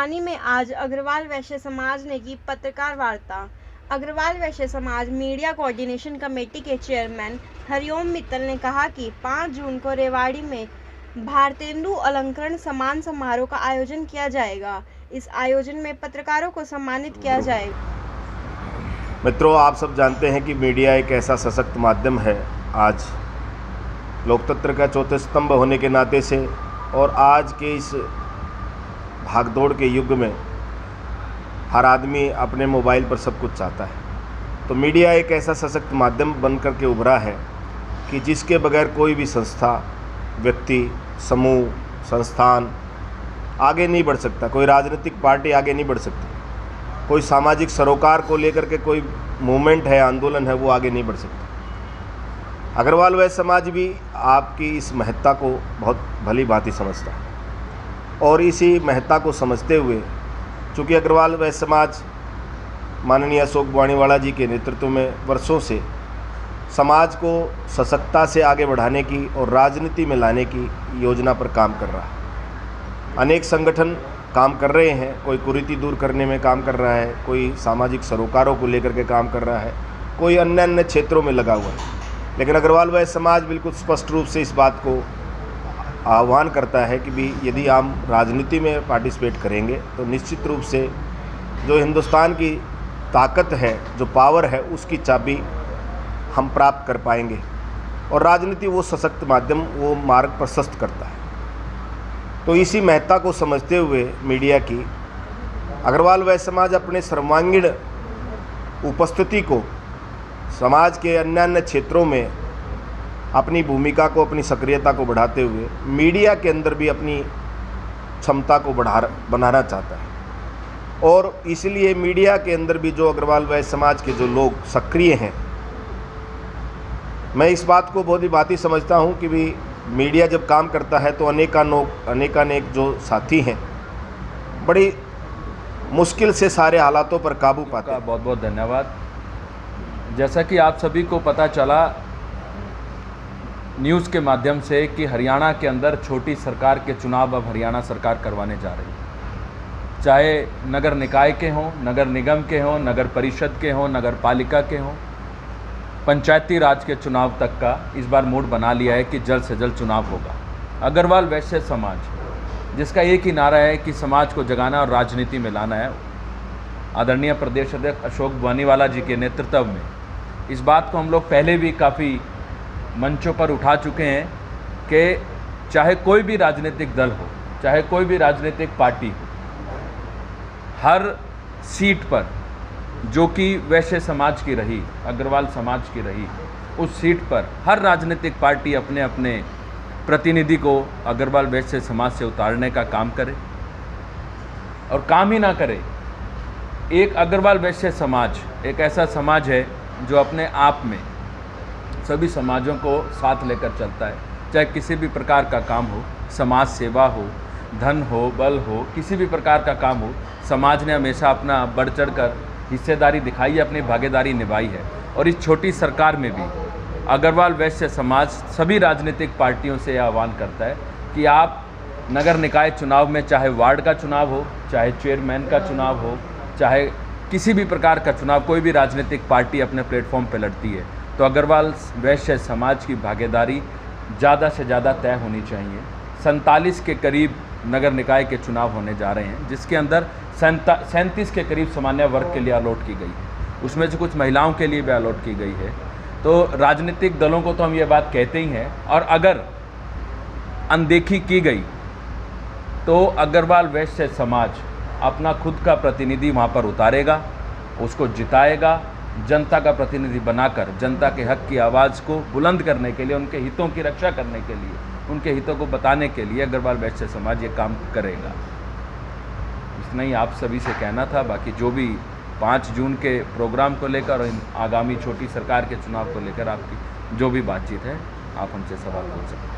बड़वानी में आज अग्रवाल वैश्य समाज ने की पत्रकार वार्ता। अग्रवाल वैश्य समाज मीडिया कोऑर्डिनेशन कमेटी के चेयरमैन हरिओम मित्तल ने कहा कि 5 जून को रेवाड़ी में भारतेंदु अलंकरण सम्मान समारोह का आयोजन किया जाएगा। इस आयोजन में पत्रकारों को सम्मानित किया जाएगा। मित्रों, आप सब जानते हैं कि मीडिया एक ऐसा सशक्त माध्यम है आज लोकतंत्र का चौथे स्तंभ होने के नाते से, और आज के इस भागदौड़ के युग में हर आदमी अपने मोबाइल पर सब कुछ चाहता है। तो मीडिया एक ऐसा सशक्त माध्यम बन कर के उभरा है कि जिसके बगैर कोई भी संस्था, व्यक्ति, समूह, संस्थान आगे नहीं बढ़ सकता। कोई राजनीतिक पार्टी आगे नहीं बढ़ सकती। कोई सामाजिक सरोकार को लेकर के कोई मूवमेंट है, आंदोलन है, वो आगे नहीं बढ़ सकता। अग्रवाल वैश्य समाज भी आपकी इस महत्ता को बहुत भली भांति समझता है, और इसी महत्ता को समझते हुए चूँकि अग्रवाल वैश्य समाज माननीय अशोक बुआनीवाला जी के नेतृत्व में वर्षों से समाज को सशक्तता से आगे बढ़ाने की और राजनीति में लाने की योजना पर काम कर रहा है। अनेक संगठन काम कर रहे हैं, कोई कुरीति दूर करने में काम कर रहा है, कोई सामाजिक सरोकारों को लेकर के काम कर रहा है, कोई अन्य क्षेत्रों में लगा हुआ है। लेकिन अग्रवाल वैश्य समाज बिल्कुल स्पष्ट रूप से इस बात को आह्वान करता है कि भी यदि हम राजनीति में पार्टिसिपेट करेंगे तो निश्चित रूप से जो हिंदुस्तान की ताकत है, जो पावर है, उसकी चाबी हम प्राप्त कर पाएंगे। और राजनीति वो सशक्त माध्यम, वो मार्ग प्रशस्त करता है। तो इसी महत्ता को समझते हुए मीडिया की अग्रवाल वैश्य समाज अपने सर्वांगीण उपस्थिति को समाज के अन्य क्षेत्रों में अपनी भूमिका को, अपनी सक्रियता को बढ़ाते हुए मीडिया के अंदर भी अपनी क्षमता को बनाना चाहता है। और इसलिए मीडिया के अंदर भी जो अग्रवाल वैश्य समाज के जो लोग सक्रिय हैं, मैं इस बात को बहुत ही भांति समझता हूं कि भी मीडिया जब काम करता है तो अनेकानेक जो साथी हैं बड़ी मुश्किल से सारे हालातों पर काबू पाते हैं। बहुत बहुत धन्यवाद। जैसा कि आप सभी को पता चला न्यूज़ के माध्यम से कि हरियाणा के अंदर छोटी सरकार के चुनाव अब हरियाणा सरकार करवाने जा रही है। चाहे नगर निकाय के हों, नगर निगम के हों, नगर परिषद के हों, नगर पालिका के हों, पंचायती राज के चुनाव तक का इस बार मूड बना लिया है कि जल्द से जल्द चुनाव होगा। अग्रवाल वैश्य समाज, जिसका एक ही नारा है कि समाज को जगाना और राजनीति में लाना है, आदरणीय प्रदेश अध्यक्ष अशोक बुआनीवाला जी के नेतृत्व में इस बात को हम लोग पहले भी काफ़ी मंचों पर उठा चुके हैं कि चाहे कोई भी राजनीतिक दल हो, चाहे कोई भी राजनीतिक पार्टी हो, हर सीट पर जो कि वैश्य समाज की रही, अग्रवाल समाज की रही, उस सीट पर हर राजनीतिक पार्टी अपने अपने प्रतिनिधि को अग्रवाल वैश्य समाज से उतारने का काम करे। और काम ही ना करे, एक अग्रवाल वैश्य समाज एक ऐसा समाज है जो अपने आप में सभी समाजों को साथ लेकर चलता है। चाहे किसी भी प्रकार का काम हो, समाज सेवा हो, धन हो, बल हो, किसी भी प्रकार का काम हो, समाज ने हमेशा अपना बढ़ चढ़ कर हिस्सेदारी दिखाई है, अपनी भागीदारी निभाई है। और इस छोटी सरकार में भी अग्रवाल वैश्य समाज सभी राजनीतिक पार्टियों से यह आह्वान करता है कि आप नगर निकाय चुनाव में, चाहे वार्ड का चुनाव हो, चाहे चेयरमैन का चुनाव हो, चाहे किसी भी प्रकार का चुनाव कोई भी राजनीतिक पार्टी अपने प्लेटफॉर्म पर लड़ती है, तो अग्रवाल वैश्य समाज की भागीदारी ज़्यादा से ज़्यादा तय होनी चाहिए। 47 के करीब नगर निकाय के चुनाव होने जा रहे हैं, जिसके अंदर 37 के करीब सामान्य वर्ग के लिए अलॉट की गई है, उसमें से कुछ महिलाओं के लिए भी अलॉट की गई है। तो राजनीतिक दलों को तो हम ये बात कहते ही हैं, और अगर अनदेखी की गई तो अग्रवाल वैश्य समाज अपना खुद का प्रतिनिधि वहाँ पर उतारेगा, उसको जिताएगा, जनता का प्रतिनिधि बनाकर जनता के हक की आवाज़ को बुलंद करने के लिए, उनके हितों की रक्षा करने के लिए, उनके हितों को बताने के लिए अग्रवाल वैश्य समाज ये काम करेगा। इतना ही आप सभी से कहना था। बाकी जो भी 5 जून के प्रोग्राम को लेकर और आगामी छोटी सरकार के चुनाव को लेकर आपकी जो भी बातचीत है, आप हमसे सवाल पूछ सकते हैं।